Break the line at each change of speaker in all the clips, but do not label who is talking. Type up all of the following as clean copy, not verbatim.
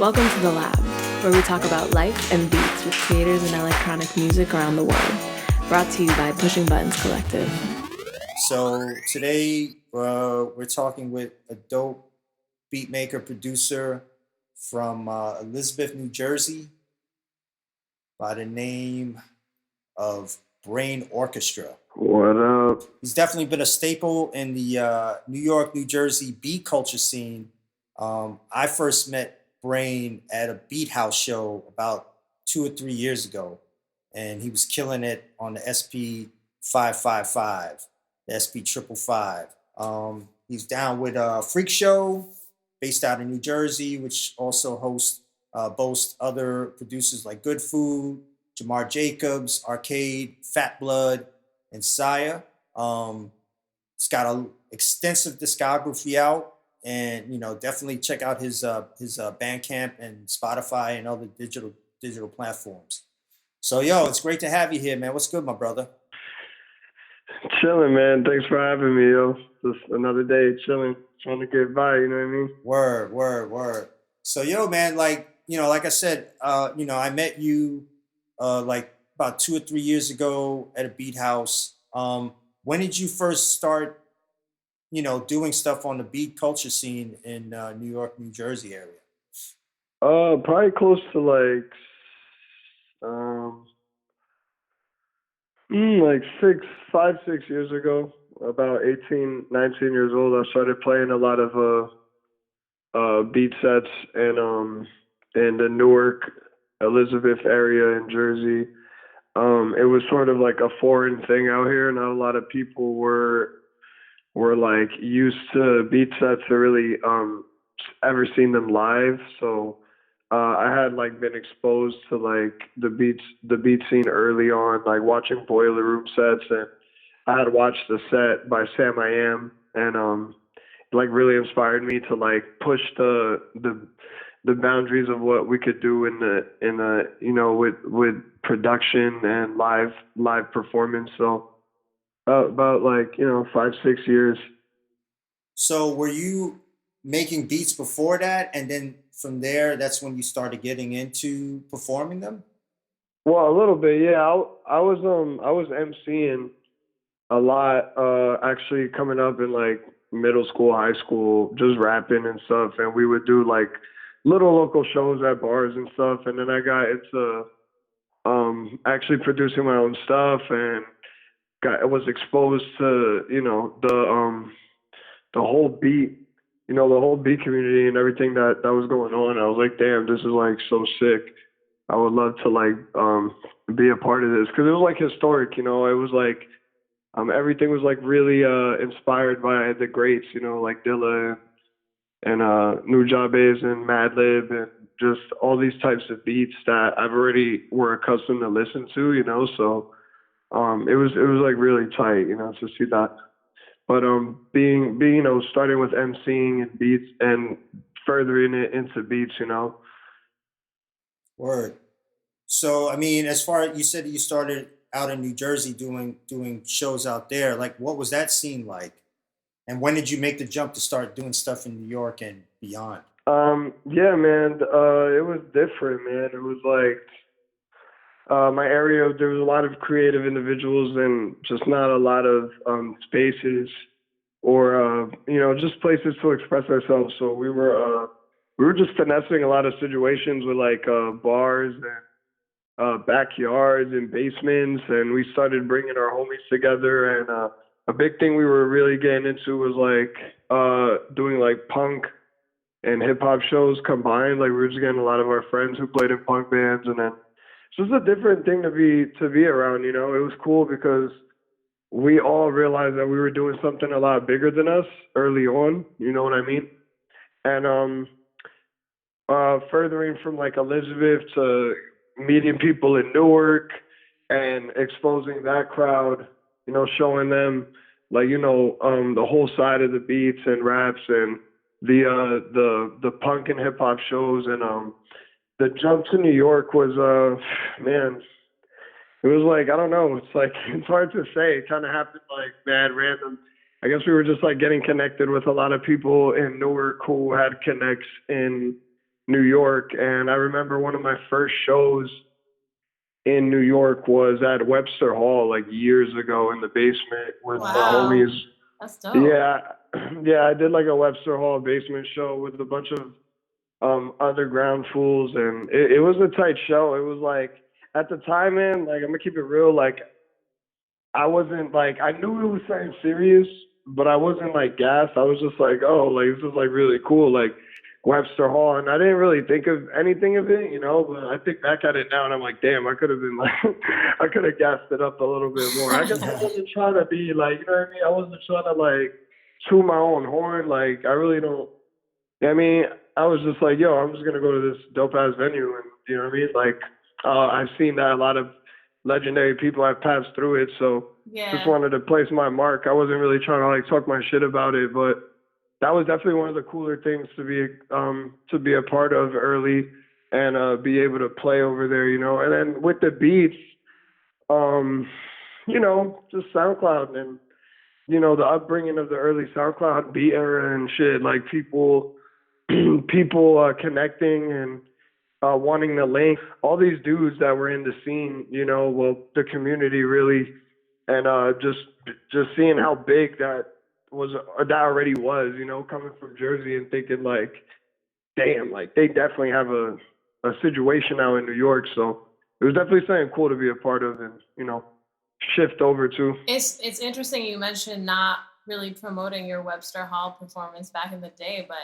Welcome to The Lab, where we talk about life and beats with creators in electronic music around the world. Brought to you by Pushing Buttons Collective.
So today we're talking with a dope beat maker producer from Elizabeth, New Jersey, by the name of Brain Orchestra.
What up?
He's definitely been a staple in the New York, New Jersey beat culture scene. I first met Brain at a beat house show about 2 or 3 years ago, and he was killing it on the SP 555, the SP 555. He's down with Freak Show, based out of New Jersey, which also boasts other producers like Good Food, Jamar Jacobs, Arcade, Fat Blood, and Saya. He's got an extensive discography out, and definitely check out his Bandcamp and Spotify and other digital platforms. So it's great to have you here, man. What's good, my brother?
Chilling, man. Thanks for having me, yo. Just another day chilling, trying to get by, you know what I mean?
Word. So, man, like I said, I met you like about 2 or 3 years ago at a beat house. When did you first start, doing stuff on the beat culture scene in New York, New Jersey area?
Probably close to like 6 years ago, about 18, 19 years old. I started playing a lot of beat sets in the Newark, Elizabeth area in Jersey. It was sort of like a foreign thing out here. Not a lot of people were like used to beat sets or really ever seen them live. So I had like been exposed to like the beat scene early on, like watching Boiler Room sets, and I had watched the set by Sam I Am, and like really inspired me to like push the boundaries of what we could do in the with production and live performance. So about like 5-6 years.
So were you making beats before that, and then from there, that's when you started getting into performing them?
Well, a little bit, yeah. I was emceeing a lot, actually coming up in like middle school, high school, just rapping and stuff, and we would do like little local shows at bars and stuff, and then I got into actually producing my own stuff, and was exposed to the whole beat, the whole beat community and everything that was going on. I was like, damn, this is like so sick. I would love to like be a part of this, because it was like historic. It was like everything was like really inspired by the greats, like Dilla and Nujabes and Madlib and just all these types of beats that I've already were accustomed to listen to. So it was like really tight, to see that. But being starting with emceeing and beats and furthering it into beats.
Word. So I mean, as far as you said, you started out in New Jersey doing shows out there. Like, what was that scene like? And when did you make the jump to start doing stuff in New York and beyond?
Yeah, man. It was different, man. It was like my area, there was a lot of creative individuals and just not a lot of spaces or just places to express ourselves. So we were just finessing a lot of situations with like bars and backyards and basements, and we started bringing our homies together. And a big thing we were really getting into was like doing like punk and hip hop shows combined. Like we were just getting a lot of our friends who played in punk bands, and then it's just a different thing to be around. It was cool because we all realized that we were doing something a lot bigger than us early on. You know what I mean? And furthering from like Elizabeth to meeting people in Newark and exposing that crowd, showing them like the whole side of the beats and raps and the punk and hip hop shows. And the jump to New York was man, it was like, I don't know, it's like it's hard to say. It kind of happened like mad random. I guess we were just like getting connected with a lot of people in Newark who had connects in New York, and I remember one of my first shows in New York was at Webster Hall like years ago in the basement with the
Wow.
homies.
That's dope.
Yeah, yeah, I did like a Webster Hall basement show with a bunch of underground fools, and it was a tight show. It was like at the time, man, like I'm gonna keep it real, like I wasn't like I knew it was something serious, but I wasn't like gassed. I was just like, oh, like this is like really cool, like Webster Hall, and I didn't really think of anything of it, you know. But I think back at it now, and I'm like, damn, I could have been like, I could have gassed it up a little bit more. I guess I wasn't trying to be like, you know what I mean? I wasn't trying to like chew my own horn. Like I really don't. I mean, I was just like, yo, I'm just gonna go to this dope ass venue, and you know what I mean? Like, I've seen that a lot of legendary people have passed through it, so just
Yeah.
wanted to place my mark. I wasn't really trying to like talk my shit about it, but that was definitely one of the cooler things to be a part of early and be able to play over there, you know. And then with the beats, um, you know, just SoundCloud and you know the upbringing of the early SoundCloud beat era and shit, like people connecting and wanting to link all these dudes that were in the scene, you know, well, the community really, and just seeing how big that was, or that already was, you know, coming from Jersey and thinking like, damn, like they definitely have a situation now in New York, so it was definitely something cool to be a part of and you know shift over to.
It's interesting you mentioned not really promoting your Webster Hall performance back in the day, but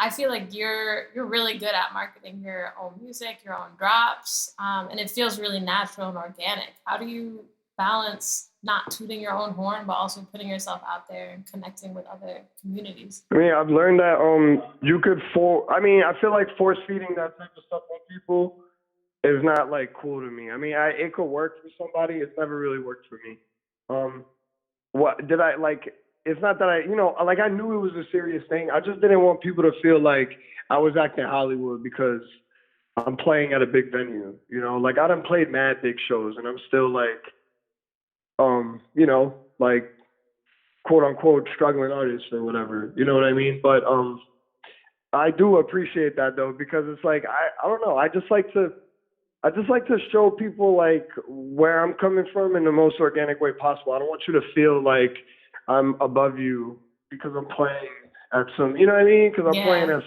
I feel like you're really good at marketing your own music, your own drops, and it feels really natural and organic. How do you balance not tooting your own horn, but also putting yourself out there and connecting with other communities?
I mean, I've learned that you could I mean, I feel like force feeding that type of stuff on people is not like cool to me. I mean, it could work for somebody. It's never really worked for me. Um, what did I like? It's not that I, you know, like I knew it was a serious thing. I just didn't want people to feel like I was acting Hollywood because I'm playing at a big venue. You know, like I done played mad big shows, and I'm still like, you know, like quote unquote struggling artist or whatever. You know what I mean? But I do appreciate that though because it's like I don't know. I just like to show people like where I'm coming from in the most organic way possible. I don't want you to feel like I'm above you because I'm playing at some, you know what I mean? Because I'm playing
Yeah.
at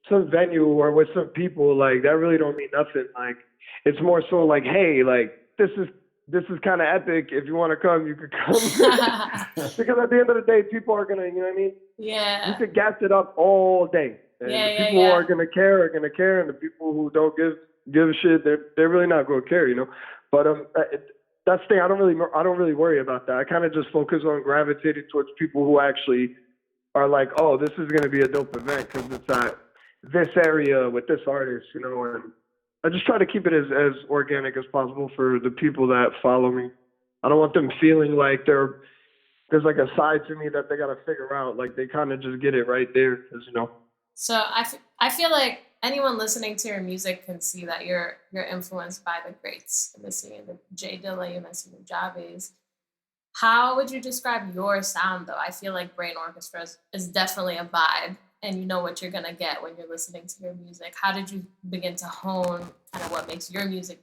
some venue or with some people. Like that really don't mean nothing. Like it's more so like, hey, like this is kind of epic. If you want to come, you could come. Because at the end of the day, people are gonna, you know what I mean? You
Yeah.
could gas it up all day, and
Yeah,
the
yeah,
people who
yeah.
are gonna care, and the people who don't give a shit, they're really not gonna care, you know. But that's the thing. I don't really worry about that. I kind of just focus on gravitating towards people who actually are like, oh, this is gonna be a dope event because it's at this area with this artist, you know. And I just try to keep it as organic as possible for the people that follow me. I don't want them feeling like there's like a side to me that they got to figure out. Like they kind of just get it right there, because you know.
So I feel like anyone listening to your music can see that you're influenced by the greats in the scene, the Jay Dilla, you mentioned the Javis. How would you describe your sound though? I feel like Brain Orchestra is definitely a vibe and you know what you're gonna get when you're listening to your music. How did you begin to hone kind of what makes your music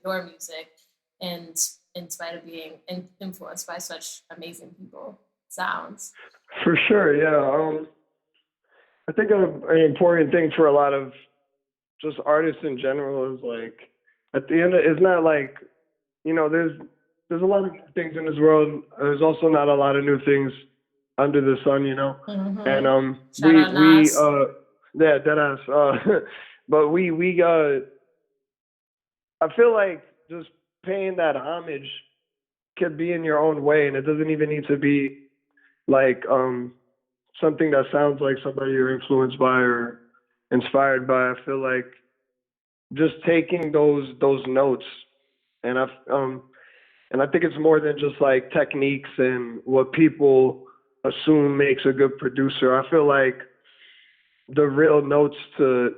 and in spite of being influenced by such amazing people sounds?
For sure, yeah. I think an important thing for a lot of just artists in general is like at the end, it's not like you know there's a lot of new things in this world. There's also not a lot of new things under the sun, you know. And
Mm-hmm. Shout out
we
Nas.
yeah, that ass. But we I feel like just paying that homage could be in your own way, and it doesn't even need to be like something that sounds like somebody you're influenced by or inspired by. I feel like just taking those notes, and I think it's more than just like techniques and what people assume makes a good producer. I feel like the real notes to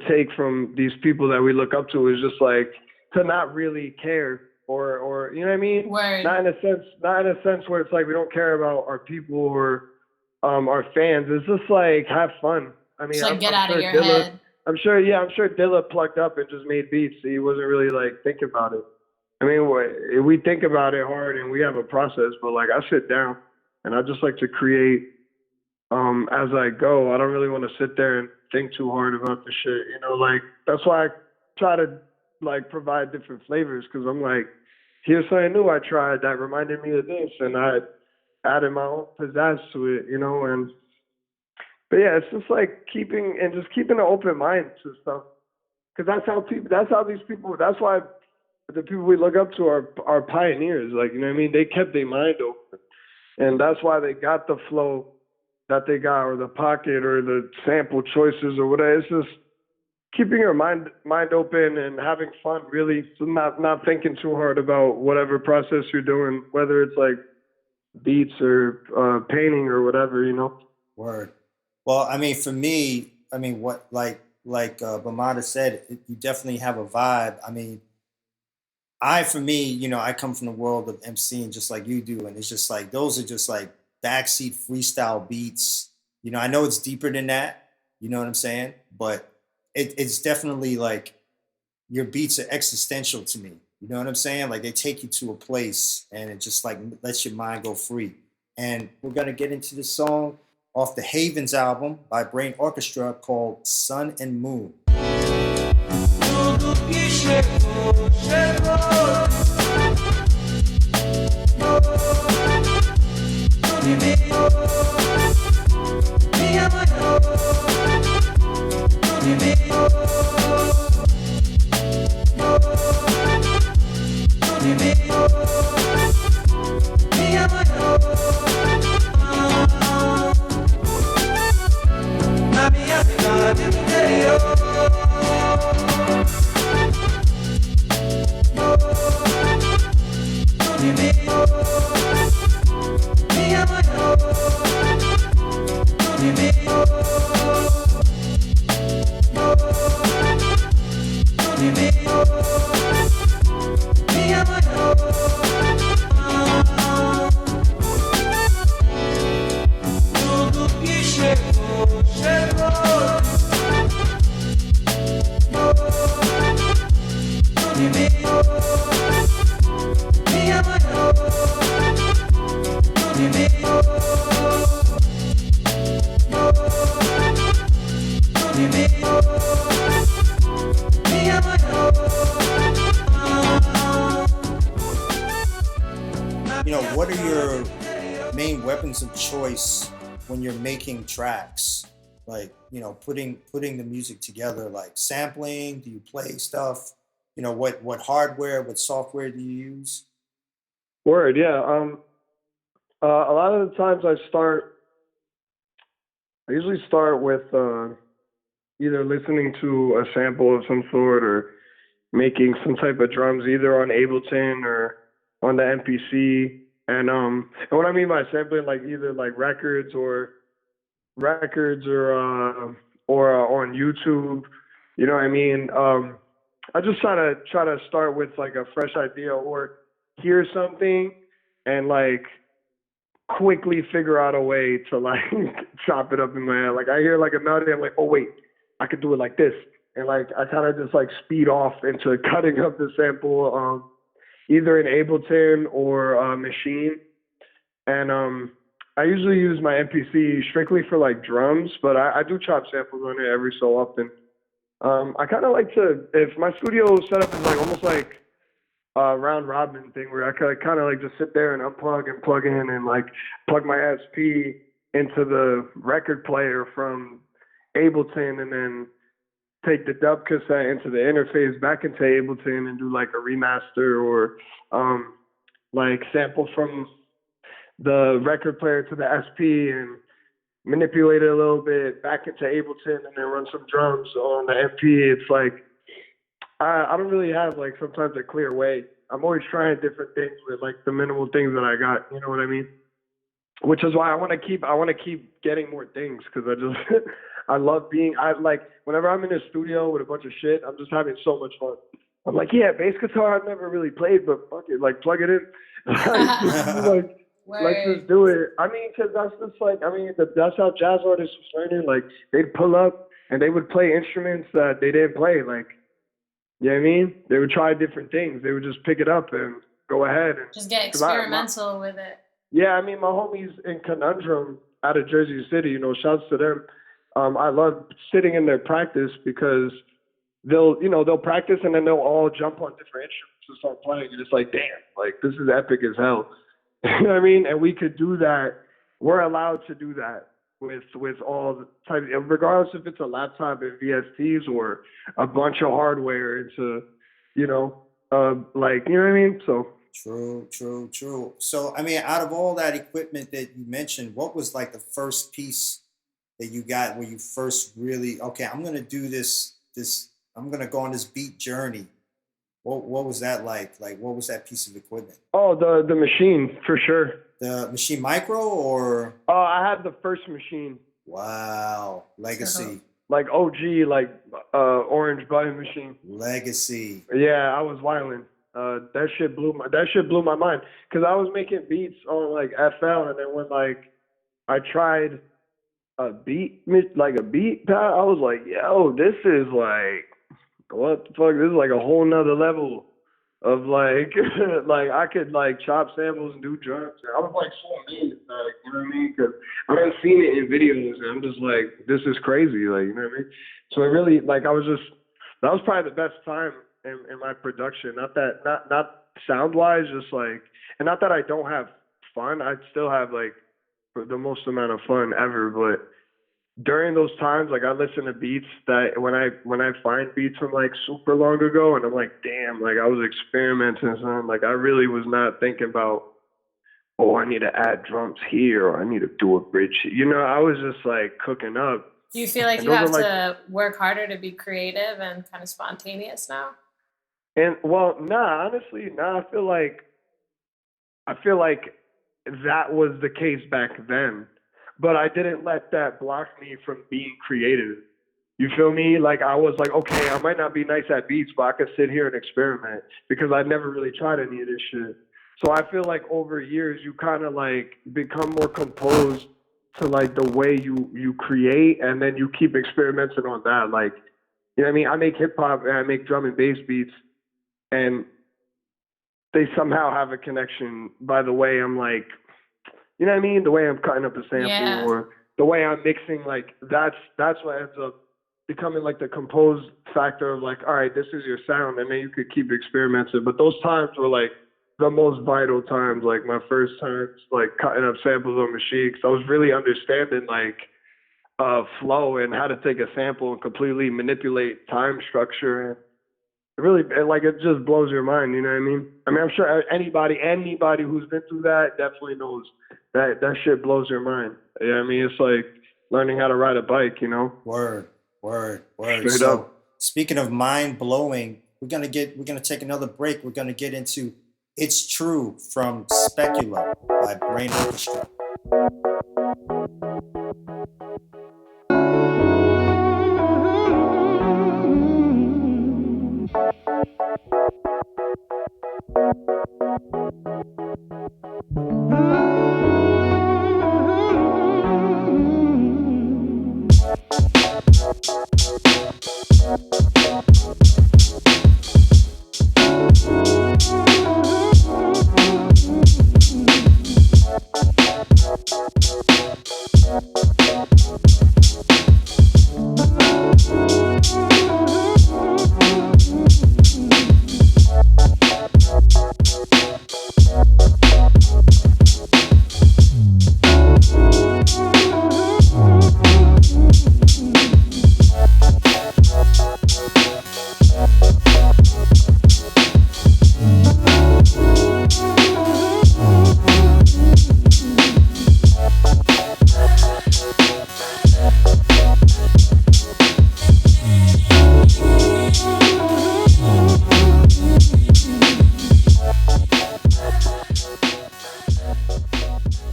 take from these people that we look up to is just like to not really care or you know what I mean?
Word.
Not in a sense where it's like we don't care about our people or our fans. It's just like have fun. I mean,
Just like get
I'm
out of
sure
your
Dilla.
head.
I'm sure. Yeah, I'm sure Dilla plugged up and just made beats. He wasn't really like thinking about it. I mean, we think about it hard and we have a process, but like I sit down and I just like to create as I go. I don't really want to sit there and think too hard about the shit. You know, like that's why I try to like provide different flavors because I'm like, here's something new I tried that reminded me of this, and I added my own pizzazz to it. You know, and but yeah, it's just like keeping an open mind to stuff because that's how people. That's how these people. That's why the people we look up to are pioneers. Like you know what I mean? They kept their mind open, and that's why they got the flow that they got, or the pocket, or the sample choices, or whatever. It's just keeping your mind open and having fun. Really, so not thinking too hard about whatever process you're doing, whether it's like beats or painting or whatever. You know.
Word. Well, I mean, for me, I mean, what like Bamada said, you definitely have a vibe. I mean, for me, you know, I come from the world of MCing just like you do, and it's just like those are just like backseat freestyle beats. You know, I know it's deeper than that. You know what I'm saying? But it's definitely like your beats are existential to me. You know what I'm saying? Like they take you to a place, and it just like lets your mind go free. And we're gonna get into this song off the Havens album by Brain Orchestra called Sun and Moon. You know, what are your main weapons of choice when you're making tracks? Like, you know, putting the music together, like sampling, do you play stuff? You know, what hardware, what software do you use?
Word, yeah. A lot of the times I usually start with either listening to a sample of some sort or making some type of drums either on Ableton or on the MPC. And what I mean by sampling, like either like records or on YouTube. You know what I mean? I just try to start with like a fresh idea or hear something and like quickly figure out a way to like chop it up in my head. Like I hear like a melody, I'm like, oh wait, I could do it like this. And like I kind of just like speed off into cutting up the sample, either in Ableton or Machine. And I usually use my MPC strictly for like drums, but I do chop samples on it every so often. I kind of like to, if my studio setup is like almost like a round robin thing where I kind of like just sit there and unplug and plug in and like plug my SP into the record player from Ableton and then take the dub cassette into the interface back into Ableton and do like a remaster or like sample from the record player to the SP and manipulate it a little bit back into Ableton and then run some drums on the MP. It's like I don't really have like sometimes a clear way. I'm always trying different things with like the minimal things that I got. You know what I mean? Which is why I want to keep getting more things because I just I love I like whenever I'm in a studio with a bunch of shit, I'm just having so much fun. I'm like, yeah, bass guitar I've never really played, but fuck it, like plug it in. like let's just do it. I mean, because that's just like, I mean, that's how jazz artists was learning. Like they'd pull up and they would play instruments that they didn't play. Like, you know what I mean? They would try different things. They would just pick it up and go ahead. And
Just get
because
experimental with it.
yeah, I mean, my homies in Conundrum out of Jersey City, you know, shouts to them. I love sitting in their practice because they'll practice and then they'll all jump on different instruments and start playing, and it's like, damn, like this is epic as hell. You know what I mean? And we could do that. We're allowed to do that with all the type, regardless if it's a laptop and VSTs or a bunch of hardware. It's a, you know, like you know what I mean. So
True, true, true. So, I mean, out of all that equipment that you mentioned, what was like the first piece that you got where you first really, okay, I'm gonna do this, I'm gonna go on this beat journey. What was that like? Like, what was that piece of equipment?
oh, the machine for sure.
The Machine Micro or
I had the first machine,
wow,
So
Legacy,
like OG, like orange button machine.
Legacy.
Yeah, I was wilding. That shit blew my mind because I was making beats on like FL, and then when like I tried like a beat pad, I was like, yo, this is like what the fuck? This is like a whole nother level of like like I could like chop samples and do drums. I was like so amazed, like you know what I mean? Because I haven't seen it in videos, and I'm just like, this is crazy, like you know what I mean? So it really like I was just that was probably the best time in my production. Not sound wise, just like and not that I don't have fun. I still have like the most amount of fun ever, but during those times, like I listen to beats that when I find beats from like super long ago, and I'm like, damn, like I was experimenting, son. Like I really was not thinking about, oh, I need to add drums here, or I need to do a bridge. You know, I was just like cooking up,
do you feel like
and
you
those are
have
like,
to work harder to be creative and kind of spontaneous now?
and well, nah, honestly, nah. I feel like that was the case back then, but I didn't let that block me from being creative. You feel me? Like I was like, okay, I might not be nice at beats, but I could sit here and experiment because I never really tried any of this shit. So I feel like over years you kind of like become more composed to like the way you create, and then you keep experimenting on that. Like you know what I mean? I make hip hop and I make drum and bass beats, and they somehow have a connection by the way I'm like, you know what I mean? The way I'm cutting up a sample
Yeah.
or the way I'm mixing, like that's what ends up becoming like the composed factor of like, all right, this is your sound, and then you could keep experimenting. But those times were like the most vital times, like my first times, like cutting up samples on machine, 'cause I was really understanding like flow and how to take a sample and completely manipulate time structure. It really like it just blows your mind, you know what I mean? I mean, I'm sure anybody who's been through that definitely knows that shit blows your mind. Yeah, I mean, it's like learning how to ride a bike, you know,
Word, word, word.
straight up.
So, speaking of mind blowing, we're gonna take another break. We're gonna get into "It's True" from Specula by Brain Orchestra.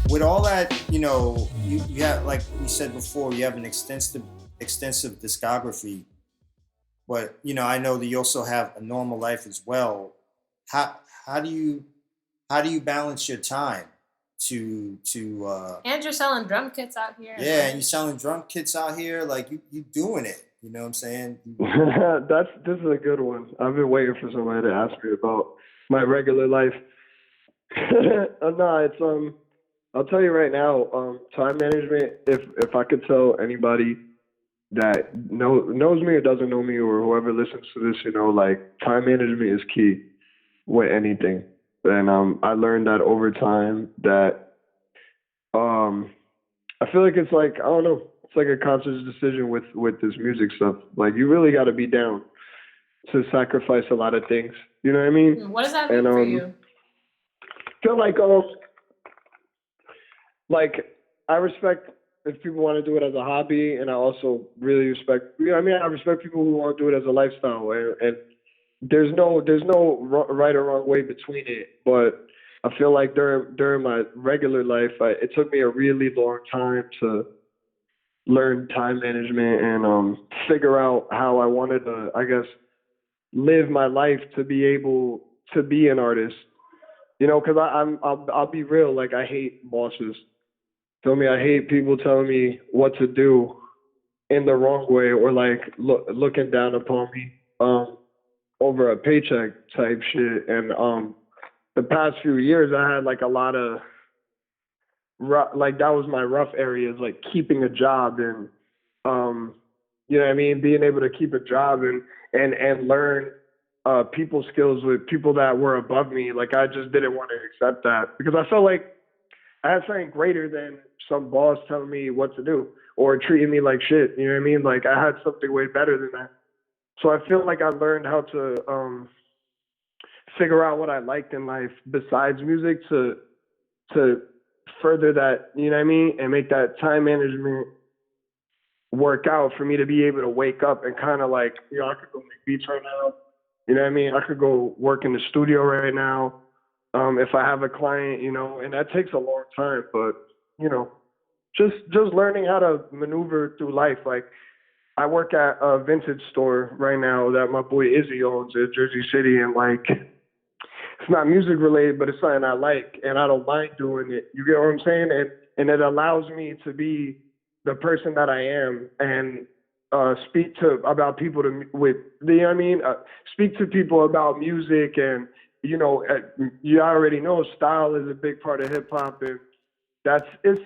With all that, you have, like we said before, you have an extensive discography. But I know that you also have a normal life as well. How how do you how do you balance your time
And you're selling drum kits out here.
Yeah, and you're selling drum kits out here, like you doing it. You know what I'm saying?
This is a good one. I've been waiting for somebody to ask me about my regular life. No, it's I'll tell you right now, time management. If I could tell anybody that knows me or doesn't know me or whoever listens to this, like time management is key with anything. And I learned that over time that I feel like it's like I don't know, it's like a conscious decision with this music stuff. Like you really got to be down to sacrifice a lot of things. You know what I mean?
What does that mean for you?
Feel like I respect if people want to do it as a hobby, and I also really respect. I respect people who want to do it as a lifestyle, and there's no right or wrong way between it. But I feel like during my regular life, it took me a really long time to learn time management and figure out how I wanted to, I guess, live my life to be able to be an artist. Because I'll be real. Like I hate bosses. Feel me? I hate people telling me what to do in the wrong way or like looking down upon me over a paycheck type shit. And the past few years, I had like a lot of like that was my rough areas, like keeping a job and you know what I mean, being able to keep a job and learn people skills with people that were above me. Like I just didn't want to accept that because I felt like I had something greater than some boss telling me what to do or treating me like shit. You know what I mean? Like I had something way better than that. So I feel like I learned how to figure out what I liked in life besides music to further that, you know what I mean, and make that time management work out for me to be able to wake up and kind of like, I could go make beats right now. You know what I mean? I could go work in the studio right now if I have a client, and that takes a long time. But, just learning how to maneuver through life. Like I work at a vintage store right now that my boy Izzy owns in Jersey City, and like it's not music related, but it's something I like, and I don't mind doing it. You get what I'm saying? And it allows me to be the person that I am and speak to about people with you know what I mean? Speak to people about music and you already know style is a big part of hip hop, and it's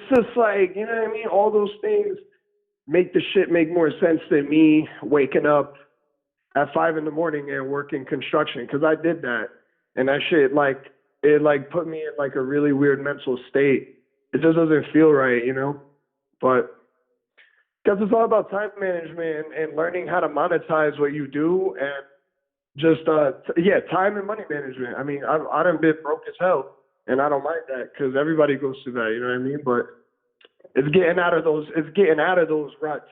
just like, you know what I mean? All those things make the shit make more sense than me waking up at 5 a.m. and working construction, because I did that, and that shit like it like put me in like a really weird mental state. It just doesn't feel right, But because it's all about time management and learning how to monetize what you do and just time and money management. I mean, I done been broke as hell, and I don't mind that because everybody goes through that. You know what I mean? But it's getting out of those ruts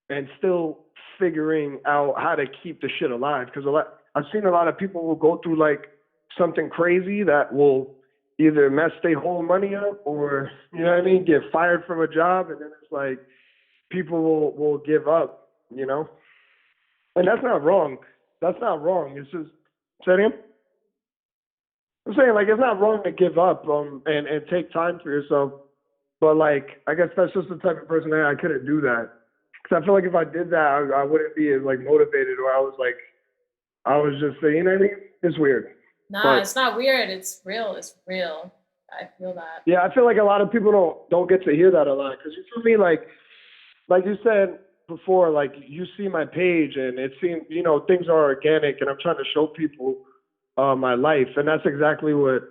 and still figuring out how to keep the shit alive. Because I've seen a lot of people will go through like something crazy that will either mess their whole money up or, you know what I mean, get fired from a job, and then it's like people will give up, and that's not wrong. That's not wrong. It's just, say it again? I'm saying like it's not wrong to give up and take time for yourself, but like I guess that's just the type of person I couldn't do that. Because I feel like if I did that, I wouldn't be as like motivated, or I was just saying, you know what I mean? It's weird.
Nah, it's not weird. It's real. It's real. I feel that.
Yeah, I feel like a lot of people don't get to hear that a lot. Because you feel me, like you said before, like you see my page and it seems, things are organic, and I'm trying to show people my life, and that's exactly what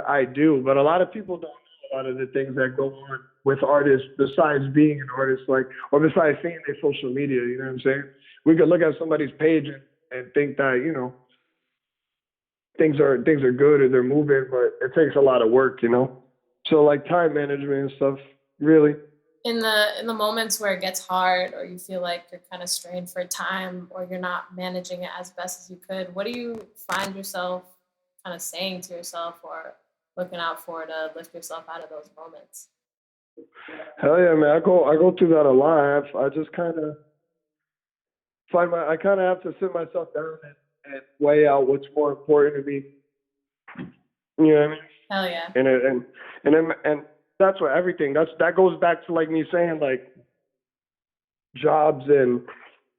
I do. But a lot of people don't know a lot of the things that go on with artists besides being an artist, like, or besides seeing their social media. You know what I'm saying? We could look at somebody's page and think that things are good or they're moving, but it takes a lot of work. So like time management and stuff, really.
In the moments where it gets hard, or you feel like you're kind of strained for time, or you're not managing it as best as you could, what do you find yourself kind of saying to yourself or looking out for to lift yourself out of those moments?
Hell yeah, man! I go through that a lot. I just kind of I kind of have to sit myself down and weigh out what's more important to me. You know what I mean?
Hell yeah.
And that's what everything. That goes back to like me saying like jobs and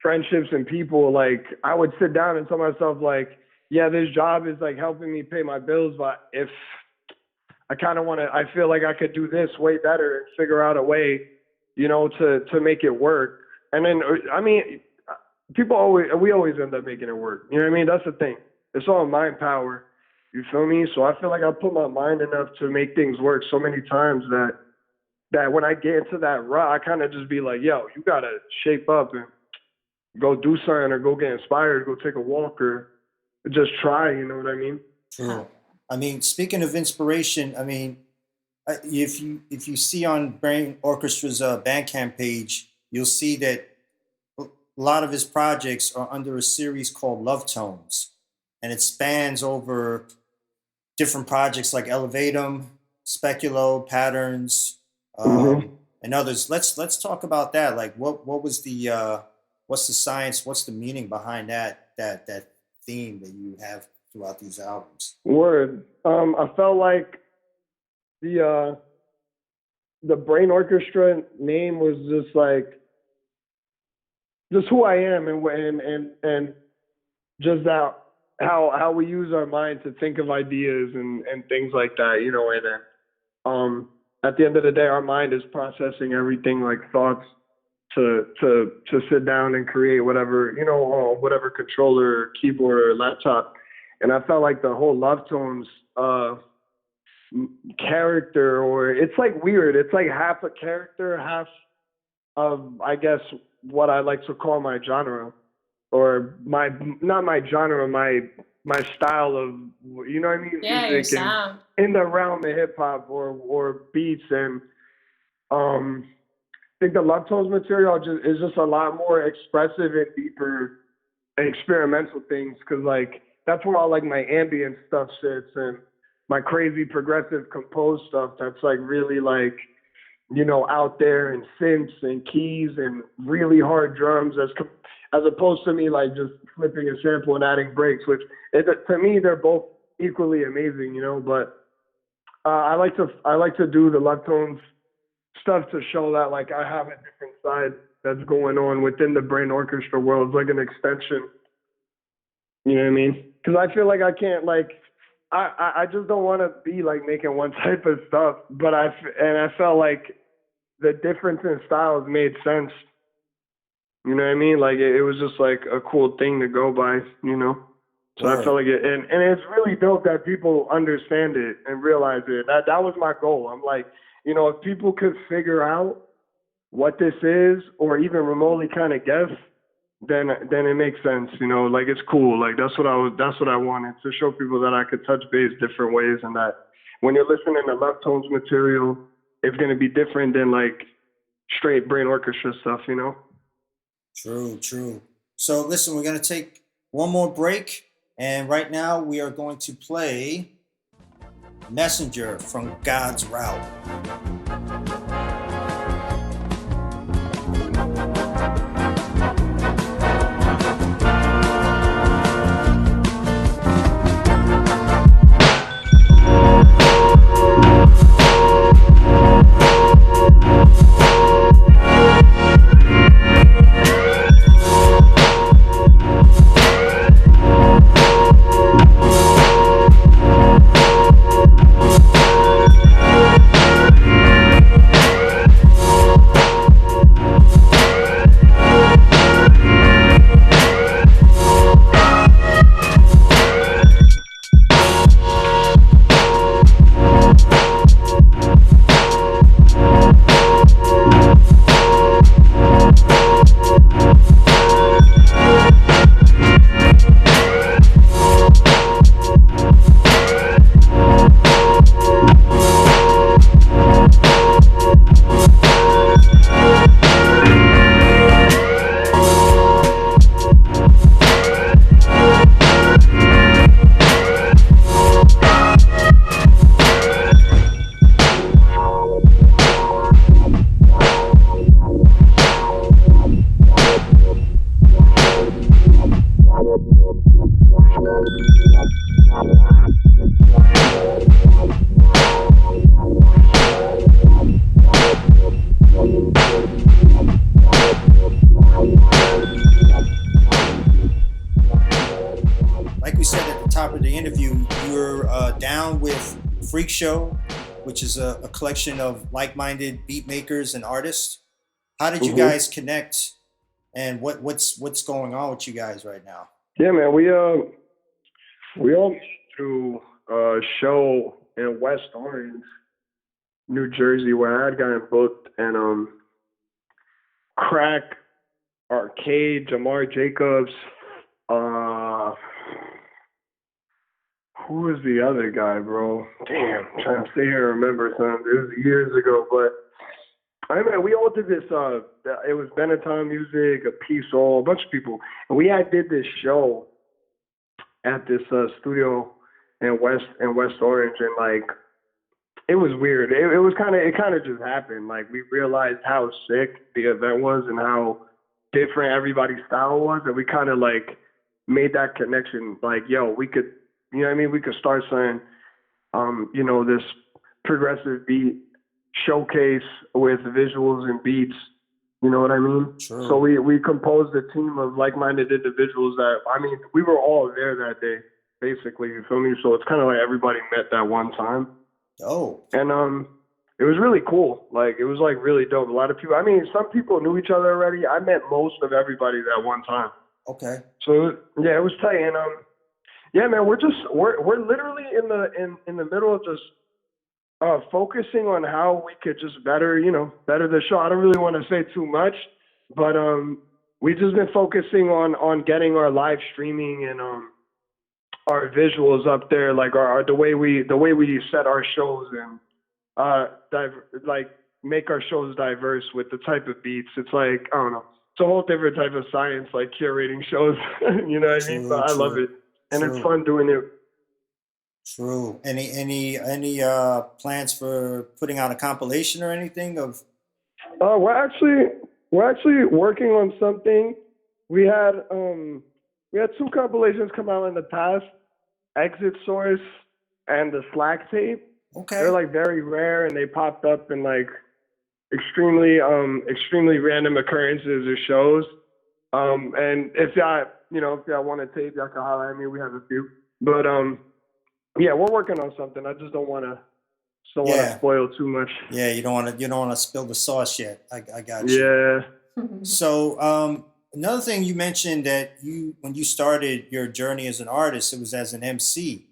friendships and people. Like I would sit down and tell myself like, yeah, this job is like helping me pay my bills, but if I kind of want to, I feel like I could do this way better and figure out a way, to make it work. And then I mean, we always end up making it work. You know what I mean? That's the thing. It's all mind power. You feel me? So I feel like I put my mind enough to make things work so many times that when I get into that rut, I kind of just be like, yo, you gotta shape up and go do something or go get inspired, go take a walk or just try. You know what I mean?
True. I mean, speaking of inspiration, I mean, if you see on Brain Orchestra's Bandcamp page, you'll see that a lot of his projects are under a series called Love Tones, and it spans over different projects like Elevatum, Speculo, Patterns, and others. Let's talk about that. Like, what was the what's the science? What's the meaning behind that theme that you have throughout these albums?
Word. I felt like the Brain Orchestra name was just who I am and just that how we use our mind to think of ideas and things like that, and at the end of the day our mind is processing everything like thoughts to sit down and create whatever, whatever controller, keyboard or laptop. And I felt like the whole Love Tones character, or it's like weird. It's like half a character, half of, I guess, what I like to call my genre, or not my genre, my style of, you know what I mean?
Yeah, your sound.
In the realm of hip hop or beats. And I think the Love Tones material is just a lot more expressive and deeper experimental things, because like that's where all like my ambient stuff sits and my crazy progressive composed stuff that's like really like, out there, and synths and keys and really hard drums as opposed to me like just flipping a sample and adding breaks, which to me they're both equally amazing, but I like to do the Love Tones stuff to show that like I have a different side that's going on within the Brain Orchestra world. It's like an extension. You know what I mean? Because I feel like I can't like I just don't want to be like making one type of stuff, but I felt like the difference in styles made sense. You know what I mean? Like it was just like a cool thing to go by, So I felt like it, and it's really dope that people understand it and realize it. That was my goal. I'm like, if people could figure out what this is, or even remotely kind of guess, then it makes sense. Like it's cool. Like that's what I wanted to show people, that I could touch base different ways, and that when you're listening to Love Tones material, it's gonna be different than like straight Brain Orchestra stuff.
True. So listen, we're gonna take one more break, and right now we are going to play Messenger from God's Route. interview, you're down with Freak Show, which is a collection of like-minded beat makers and artists. How did you
Mhm.
guys connect, and what's going on with you guys right now?
Yeah, man. We all met through a show in West Orange, New Jersey, where I had gotten booked, and Crack, Arcade, Jamar Jacobs, uh, who was the other guy, bro? Damn, I'm trying to sit here and remember something. It was years ago, but I mean, we all did this. It was Benetton Music, a Peace All, a bunch of people, and we had did this show at this studio in West Orange, and like it was weird. It kind of just happened. Like we realized how sick the event was and how different everybody's style was, and we kind of like made that connection. Like, yo, we could, you know what I mean? We could start saying, this progressive beat showcase with visuals and beats. You know what I mean?
True.
So we composed a team of like-minded individuals that, I mean, we were all there that day, basically. You feel me? So it's kind of like everybody met that one time.
Oh,
And it was really cool. Like it was like really dope. A lot of people. I mean, some people knew each other already. I met most of everybody that one time.
okay.
So it was tight. And yeah, man, we're literally in the middle of just focusing on how we could just better the show. I don't really want to say too much, but we just been focusing on getting our live streaming and our visuals up there, like our the way we set our shows and like make our shows diverse with the type of beats. It's like, I don't know, it's a whole different type of science, like curating shows. You know what I mean?
True,
But I love
true,
it, and it's
true,
fun doing it.
true. Any plans for putting out a compilation or anything of?
We're actually working on something. We had two compilations come out in the past, Exit Source and the Slack tape. They're
Okay.
like very rare, and they popped up in like extremely random occurrences or shows. And if y'all want to tape, y'all can holler at me. We have a few. But yeah, we're working on something. I just don't want to
Yeah.
spoil too much.
Yeah, you don't want to spill the sauce yet. I got you.
Yeah.
So another thing you mentioned that when you started your journey as an artist, it was as an MC,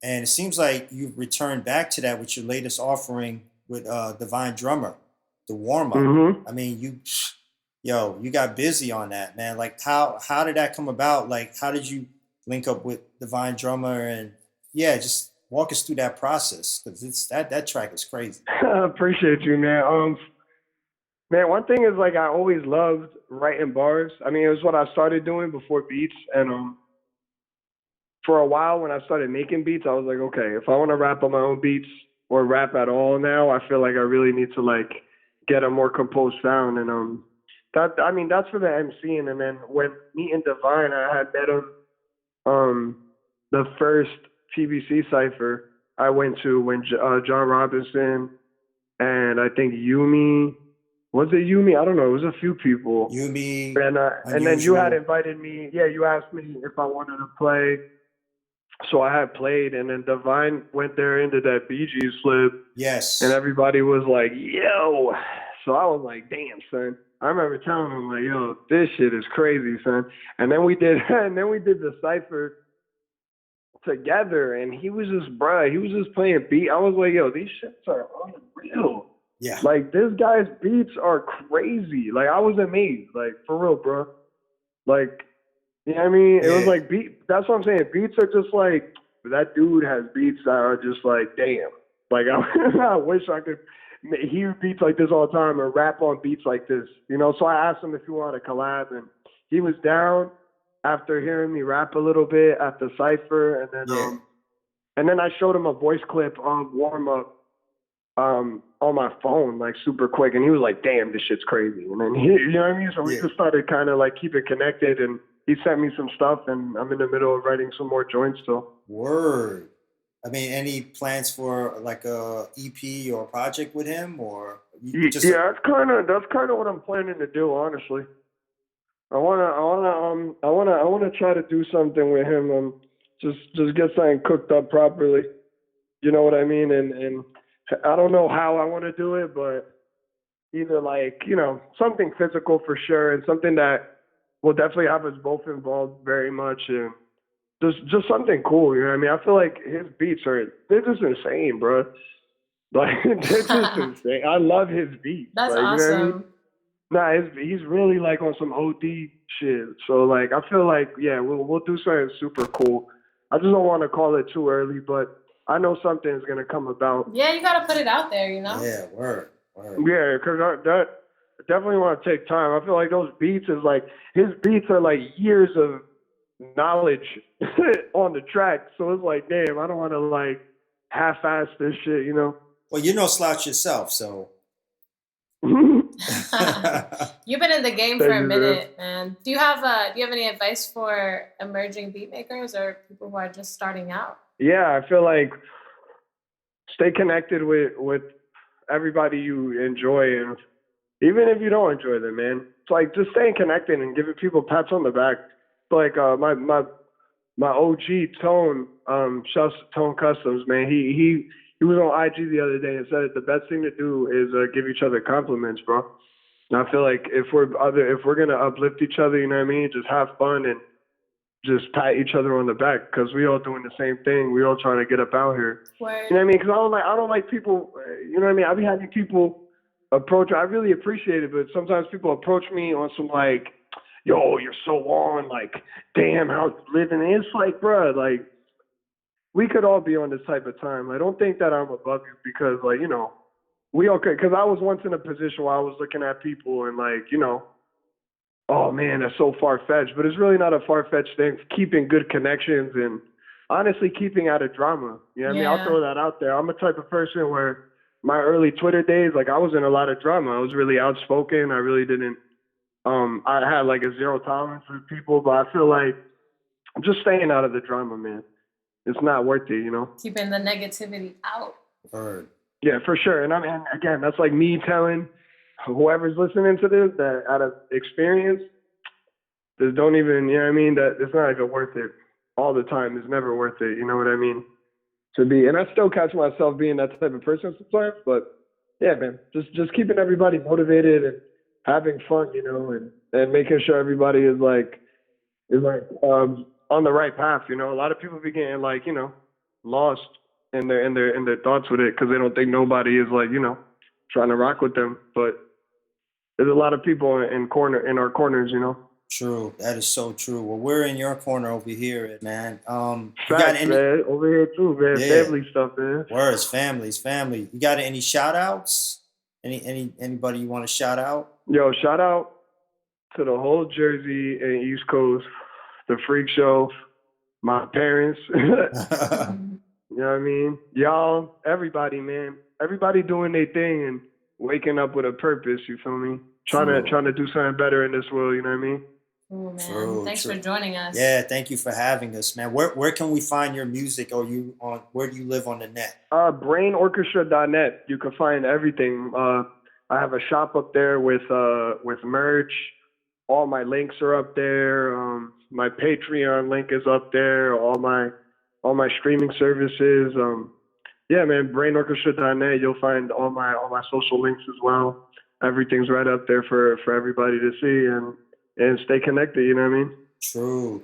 and it seems like you've returned back to that with your latest offering with Divine Drummer, the warm up.
Mhm.
I mean, you got busy on that, man. Like how did that come about? Like how did you link up with Divine Drummer, and yeah, just walk us through that process, because it's that track is crazy.
Appreciate you, man. Man, one thing is like I always loved writing bars. I mean, it was what I started doing before beats, and for a while when I started making beats, I was like, okay, if I want to rap on my own beats or rap at all now, I feel like I really need to like get a more composed sound, and that's for the MCing. And then when meeting Divine, I had met him the first TBC cipher I went to when John Robinson and I think Yumi. Was it Yumi? I don't know. It was a few people.
Yumi,
And then you had
Unusual.
invited me. Yeah, you asked me if I wanted to play. So I had played, and then Divine went there into that Bee Gees flip, and
Yes.
everybody was like, yo. So I was like, damn, son. I remember telling him, like, yo, this shit is crazy, son. And then we did the cipher together, and he was just playing beat. I was like, yo, these shits are unreal.
Yeah.
Like, this guy's beats are crazy. Like, I was amazed. Like, for real, bro. Like, you know what I mean? It was
Yeah.
like that's what I'm saying. Beats are just like, that dude has beats that are just like, damn. Like, I wish I could hear beats like this all the time or rap on beats like this. You know, so I asked him if he wanted to collab, and he was down after hearing me rap a little bit at the cipher,
Yeah.
and then I showed him a voice clip on warm up on my phone, like super quick, and he was like, damn, this shit's crazy. And then you know what I mean? So we
Yeah.
just started kind of like keeping connected, and he sent me some stuff, and I'm in the middle of writing some more joints still.
Word. I mean, any plans for like a EP or a project with him, or you just
Yeah, that's kind of what I'm planning to do, honestly. I wanna try to do something with him. just get something cooked up properly. You know what I mean? And I don't know how I want to do it, but either like, something physical for sure and something that will definitely have us both involved very much and just something cool, you know what I mean? I feel like his beats they're just insane, bro. Like they're just insane. I love his beats.
That's
like,
awesome.
You know what I mean? Nah, he's really like on some OD shit. So like I feel like we'll do something super cool. I just don't want to call it too early, but I know something's gonna come about.
Yeah, you gotta put it out there,
Yeah, word.
Yeah, because that I definitely want to take time. I feel like those beats his beats are like years of knowledge on the track. So it's like, damn, I don't want to like half-ass this shit,
Well, you know Slouch yourself, so.
You've been in the game for a minute, man. Do you have any advice for emerging beat makers or people who are just starting out?
Yeah, I feel like stay connected with everybody you enjoy, and even if you don't enjoy them, man, it's like just staying connected and giving people pats on the back. Like my OG Tone, shouts to Tone Customs, man. He was on IG the other day and said the best thing to do is give each other compliments, bro. And I feel like if we're gonna uplift each other, you know what I mean, just have fun and just pat each other on the back because we all doing the same thing. We all trying to get up out here.
Word.
You know what I mean? Because I don't like people. You know what I mean? I be having people approach. I really appreciate it, but sometimes people approach me on some like, yo, you're so on. Like, damn, how's living? And it's like, bro, like we could all be on this type of time. I don't think that I'm above you because, like, we okay. Because I was once in a position where I was looking at people and like, oh man, that's so far-fetched. But it's really not a far-fetched thing. Keeping good connections and honestly keeping out of drama. You know what I mean? I'll throw that out there. I'm a type of person where my early Twitter days, like I was in a lot of drama. I was really outspoken. I really didn't, I had like a zero tolerance for people, but I feel like I'm just staying out of the drama, man. It's not worth it,
Keeping the negativity out.
Word.
Yeah, for sure. And I mean, again, that's like me telling whoever's listening to this that out of experience, just don't even, you know what I mean? That it's not even worth it all the time. It's never worth it. You know what I mean? To be, and I still catch myself being that type of person sometimes, but yeah, man, just keeping everybody motivated and having fun, and making sure everybody is on the right path. A lot of people be getting like, lost in their thoughts with it because they don't think nobody is like, trying to rock with them. But there's a lot of people in our corners,
True. That is so true. Well, we're in your corner over here, man.
Facts, man. Over here too, man. Yeah. Family stuff, man.
Words, family. You got any shout outs? Anybody you want to shout out?
Yo, shout out to the whole Jersey and East Coast, the Freak Show, my parents. You know what I mean? Y'all, everybody, man. Everybody doing their thing and waking up with a purpose, you feel me? Trying to do something better in this world, you know what I mean?
Cool, man. Thanks for joining us.
Yeah, thank you for having us, man. Where can we find your music, or where do you live on the net?
Brainorchestra.net. You can find everything. I have a shop up there with merch. All my links are up there. My Patreon link is up there. All my streaming services. Yeah, man, brainorchestra.net. You'll find all my social links as well. Everything's right up there for everybody to see and stay connected, you know what I mean?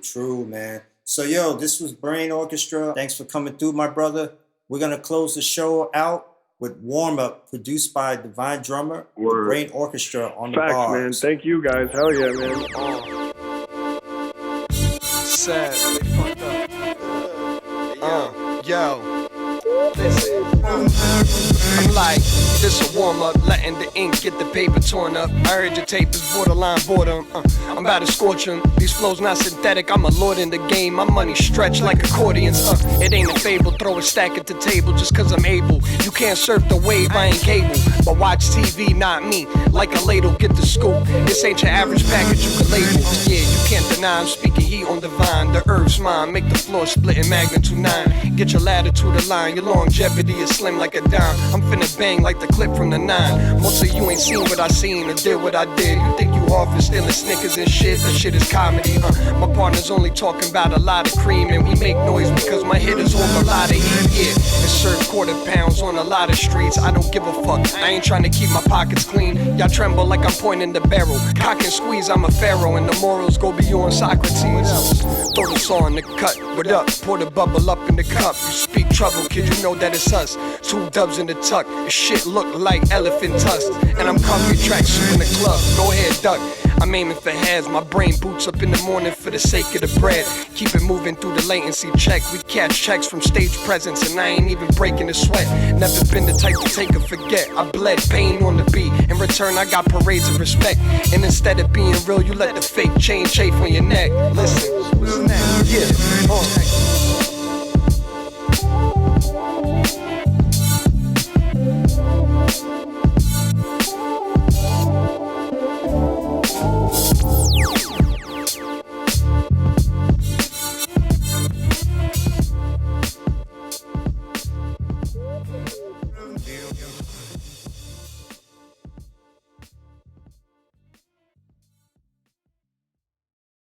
True, man. So, yo, this was Brain Orchestra. Thanks for coming through, my brother. We're going to close the show out with Warm Up, produced by Divine Drummer, the Brain Orchestra on the
bars.
Facts,
man. Thank you, guys. Hell yeah, man.
Sad. Yo. Listen. I'm like, this a warm up, letting the ink get the paper torn up. I heard your tape is borderline boredom. I'm about to scorch 'em. These flows not synthetic, I'm a lord in the game. My money stretched like accordions. It ain't a fable, throw a stack at the table just cause I'm able. You can't surf the wave, I ain't cable. But watch TV, not me. Like a ladle, get the scoop. This ain't your average package you can label. Yeah, you can't deny 9, speaking heat on divine. The earth's mine, make the floor split in magnitude 9. Get your ladder to the line, your longevity is slim like a dime. I'm finna bang like the clip from the 9. Most of you ain't seen what I seen or did what I did. You think you off and stealing Snickers and shit? That shit is comedy, My partner's only talking about a lot of cream, and we make noise because my hitters hold a lot of heat, yeah. And serve quarter pounds on a lot of streets. I don't give a fuck, I ain't trying to keep my pockets clean. Y'all tremble like I'm pointing the barrel. Cock and squeeze, I'm a pharaoh, and the morals go beyond Socrates. Throw the saw in the cut, what up? Pour the bubble up in the cup. You speak trouble, kid, you know that it's us. 2 dubs in the tuck, and shit look like elephant tusks. And I'm comfy tracksuit in the club, go ahead duck. I'm aiming for heads, my brain boots up in the morning for the sake of the bread. Keep it moving through the latency check. We catch checks from stage presence, and I ain't even breaking a sweat. Never been the type to take or forget. I bled pain on the beat. In return, I got parades of respect. And instead of being real, you let the fake chain chafe on your neck. Listen, yeah,